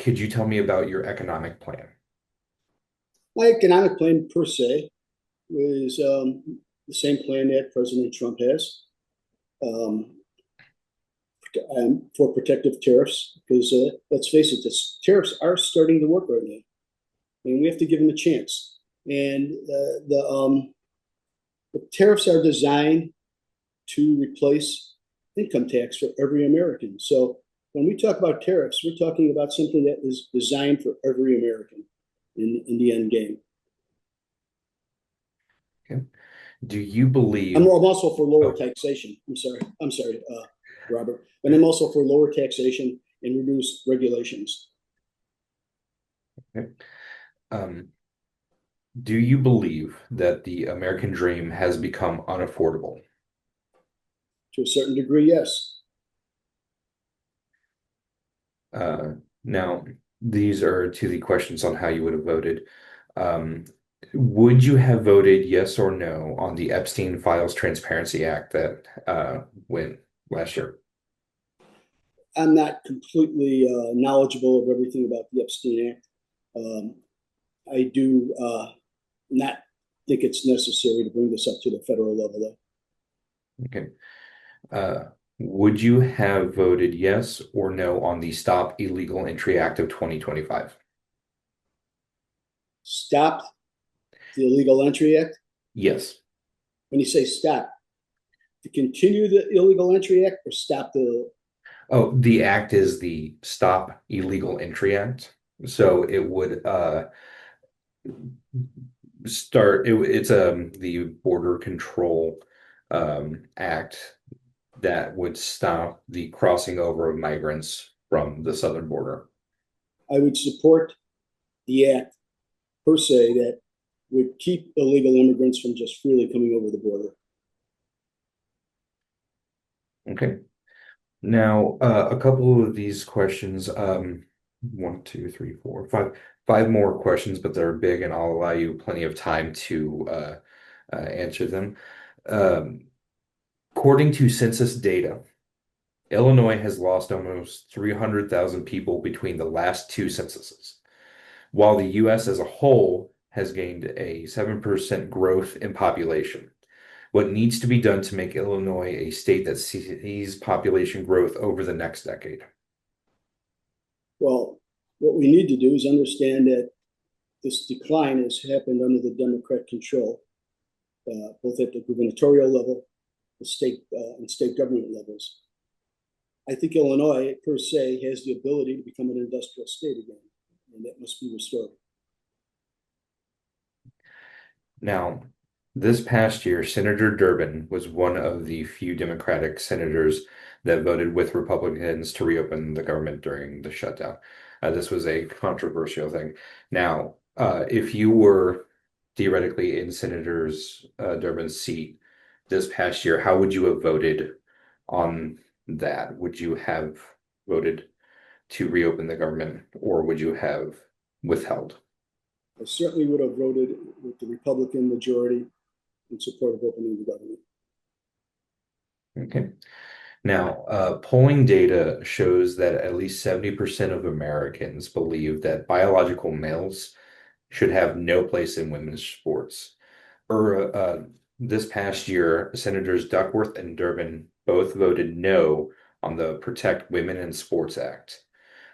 could you tell me about your economic plan? My economic plan per se was the same plan that President Trump has um, for protective tariffs, because let's face it, this tariffs are starting to work right now, and we have to give them a chance. And the tariffs are designed to replace income tax for every American. So when we talk about tariffs, we're talking about something that is designed for every American in the end game. Okay. Do you I'm believe? also for lower Oh, taxation. I'm sorry, Robert. And I'm also for lower taxation and reduced regulations. okay. Um, do you believe that the American dream has become unaffordable? To a certain degree, yes. Uh, Now, these are to the questions on how you would have voted. Um, would you have voted yes or no on the Epstein Files Transparency Act that went last year? I'm not completely knowledgeable of everything about the Epstein Act. Um, I do not think it's necessary to bring this up to the federal level, though. Okay. Uh, would you have voted yes or no on the Stop Illegal Entry Act of 2025? Stop the Illegal Entry Act. Yes. When you say stop, to continue the Illegal Entry Act or stop the. Oh, the act is the Stop Illegal Entry Act. So it would it's the border control act that would stop the crossing over of migrants from the southern border. I would support the act per se that would keep illegal immigrants from just freely coming over the border. Okay. Now, a couple of these questions, one, two, three, four, five more questions, but they're big and I'll allow you plenty of time to answer them. Um, According to census data, Illinois has lost almost 300,000 people between the last two censuses, while the US as a whole has gained a 7% growth in population. What needs to be done to make Illinois a state that sees population growth over the next decade? Well, what we need to do is understand that this decline has happened under the Democrat control, both at the gubernatorial level, the state and state government levels. I think Illinois, per se, has the ability to become an industrial state again, and that must be restored. Now, this past year, Senator Durbin was one of the few Democratic senators that voted with Republicans to reopen the government during the shutdown. This was a controversial thing. Now, if you were theoretically in Durbin's seat this past year, how would you have voted on that? Would you have voted to reopen the government, or would you have withheld? I certainly would have voted with the Republican majority in support of opening the government. Okay. Now, polling data shows that at least 70% of Americans believe that biological males should have no place in women's sports. This past year, Senators Duckworth and Durbin both voted no on the Protect Women in Sports Act.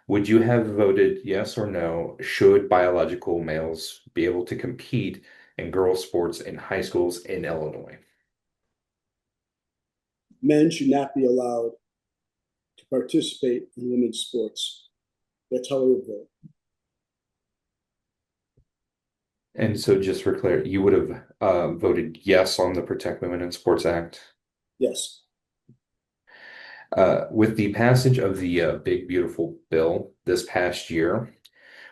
Would you have voted yes or no? Should biological males be able to compete in girls' sports in high schools in Illinois? Men should not be allowed to participate in women's sports. That's how I would vote. And so, just for clarity, you would have voted yes on the Protect Women in Sports Act. Yes. With the passage of the Big Beautiful Bill this past year,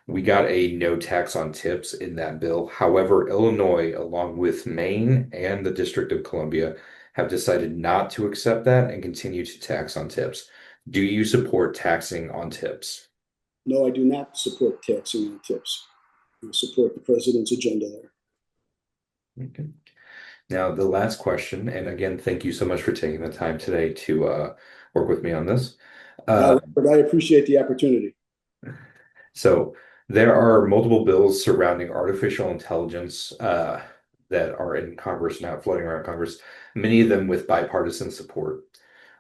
we got a no tax on tips in that bill. However, Illinois, along with Maine and the District of Columbia, have decided not to accept that and continue to tax on tips. Do you support taxing on tips? No, I do not support taxing on tips. I support the president's agenda there. Okay. Now, the last question, and again, thank you so much for taking the time today to work with me on this. Uh, Robert, I appreciate the opportunity. So there are multiple bills surrounding artificial intelligence that are in Congress now, floating around Congress, many of them with bipartisan support.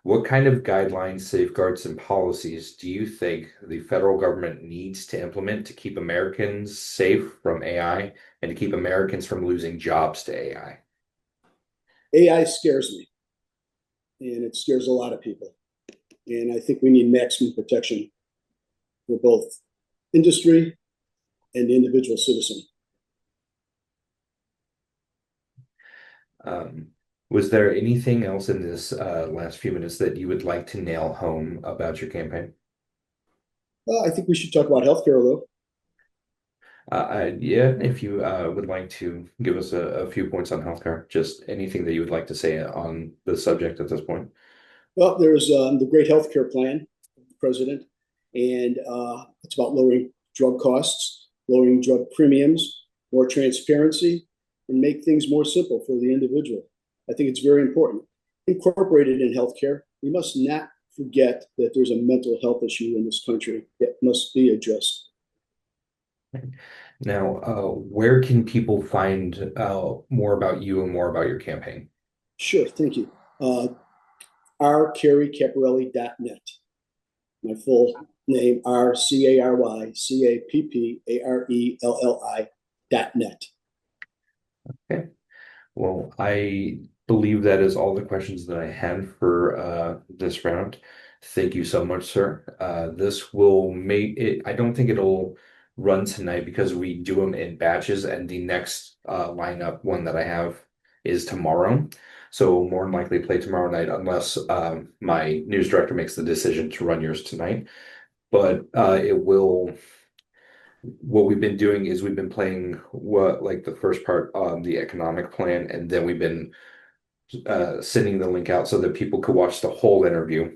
What kind of guidelines, safeguards, and policies do you think the federal government needs to implement to keep Americans safe from AI and to keep Americans from losing jobs to AI? AI scares me, and it scares a lot of people. And I think we need maximum protection for both industry and the individual citizen. Um, was there anything else in this last few minutes that you would like to nail home about your campaign? I think we should talk about healthcare, though. Yeah, if you would like to give us a few points on healthcare, just anything that you would like to say on the subject at this point. Well, there's the great healthcare plan of the president, and it's about lowering drug costs, lowering drug premiums, more transparency, and make things more simple for the individual. I think it's very important. Incorporated in healthcare, we must not forget that there's a mental health issue in this country that must be addressed. Now, where can people find more about you and more about your campaign? Sure, thank you. rcarycapparelli.net. My full name, rcarycapparelli.net. Okay. Well, I believe that is all the questions that I had for this round. Thank you so much, sir. This will make it, I don't think it'll run tonight because we do them in batches, and the next lineup one that I have is tomorrow. So we'll more than likely play tomorrow night unless my news director makes the decision to run yours tonight. But it will what we've been doing is we've been playing what like the first part on the economic plan, and then we've been sending the link out so that people could watch the whole interview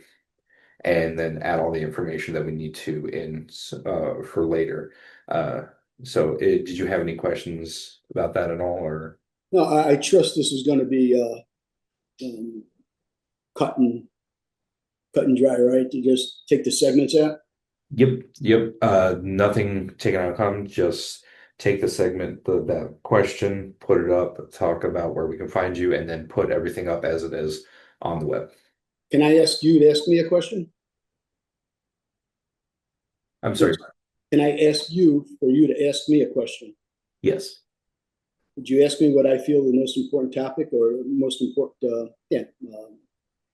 and then add all the information that we need to in for later. Uh, did you have any questions about that at all, or? No, I trust this is going to be um, cut and cut and dry, right? To just take the segments out. Yep, yep. Nothing taken out of common, just take the segment, that question, put it up, talk about where we can find you, and then put everything up as it is on the web. Can I ask you to ask me a question? I'm sorry. Can I ask you for you to ask me a question? Yes. Would you ask me what I feel the most important topic or most important,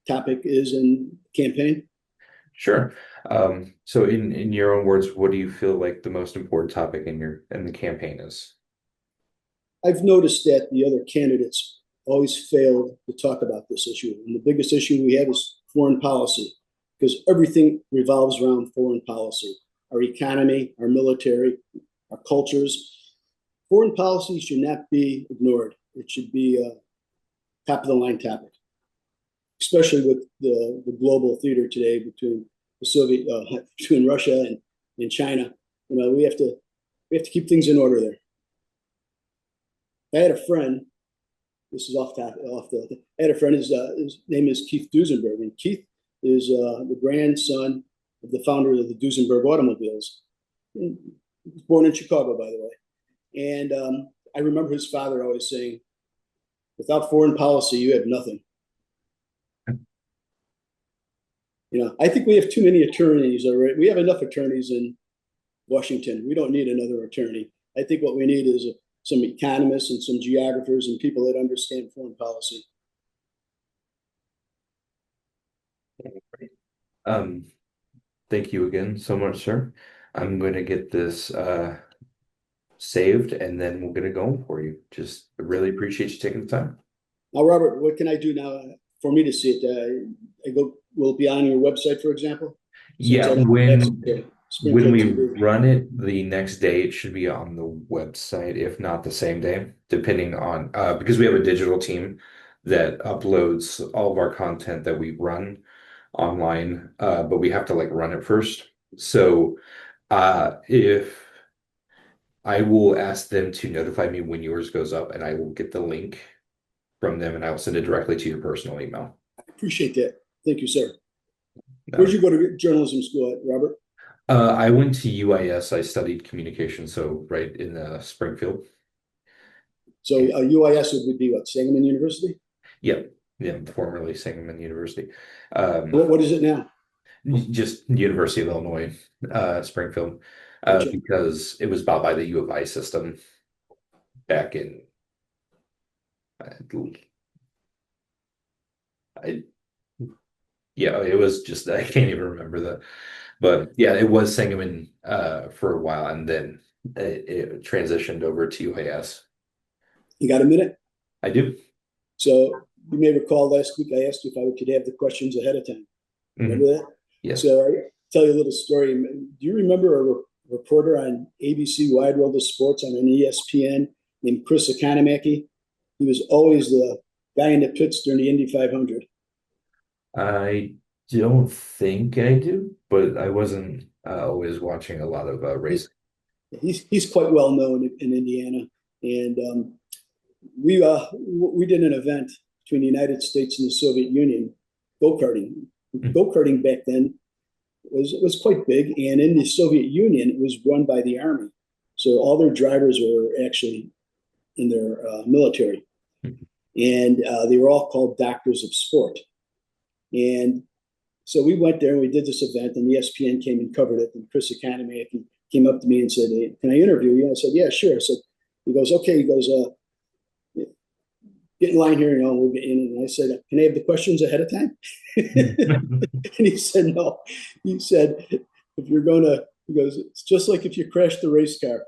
topic is in campaign? Sure. So in your own words, what do you feel like the most important topic in the campaign is? I've noticed that the other candidates always failed to talk about this issue. And the biggest issue we have is foreign policy, because everything revolves around foreign policy, our economy, our military, our cultures. Foreign policy should not be ignored. It should be a top of the line topic, especially with the global theater today between the Soviet, between Russia and China. You know, we have to keep things in order there. I had a friend. This is off top, off the. I had a friend. His name is Keith Duesenberg, and Keith is the grandson of the founder of the Duesenberg automobiles. He was born in Chicago, by the way. And I remember his father always saying, "Without foreign policy, you have nothing." You know, I think we have too many attorneys already. We have enough attorneys in Washington. We don't need another attorney. I think what we need is some economists and some geographers and people that understand foreign policy. Um, Thank you again so much, sir. I'm going to get this saved and then we'll get it going for you. Just really appreciate you taking the time. Now, Robert, what can I do now for me to see it? I go. Will it be on your website, for example? Since Yeah, I don't have access to when Springfield we TV. run it the next day, it should be on the website, if not the same day, depending on because we have a digital team that uploads all of our content that we run online, but we have to like run it first. So if I will ask them to notify me when yours goes up, and I will get the link from them, and I will send it directly to your personal email. I appreciate that. Thank you, sir. Where'd No. you go to journalism school at, Robert? I went to UIS. I studied communication, so right in Springfield. So UIS would be what, Sangamon University? Yeah, yeah, formerly Sangamon University. What is it now? Just University of Illinois, Springfield, Gotcha. because it was bought by the U of I system back in, I, yeah, it was just, I can't even remember but yeah, it was Sangamon for a while, and then it transitioned over to UAS. You got a minute? I do. So you may recall last week I asked you if I could have the questions ahead of time. Hmm. Remember that? Yes. So I tell you a little story. Do you remember a reporter on ABC Wide World of Sports on an ESPN named Chris Economaki? He was always the guy in the pits during the Indy 500. I don't think I do, but I wasn't always watching a lot of racing. He's quite well known in Indiana, and we did an event between the United States and the Soviet Union, go karting. Mhm. Go karting back then was quite big, and in the Soviet Union, it was run by the army. So all their drivers were actually in their military, and they were all called doctors of sport. And so we went there and we did this event, and ESPN came and covered it. And Chris Economy came up to me and said, "Hey, can I interview you?" I said, "Yeah, sure." I said, he goes, "Okay." He goes, "Get in line here, and we'll get in." And I said, "Can I have the questions ahead of time?" And he said, "No." He said, "If you're going to," he goes, "it's just like if you crashed the race car."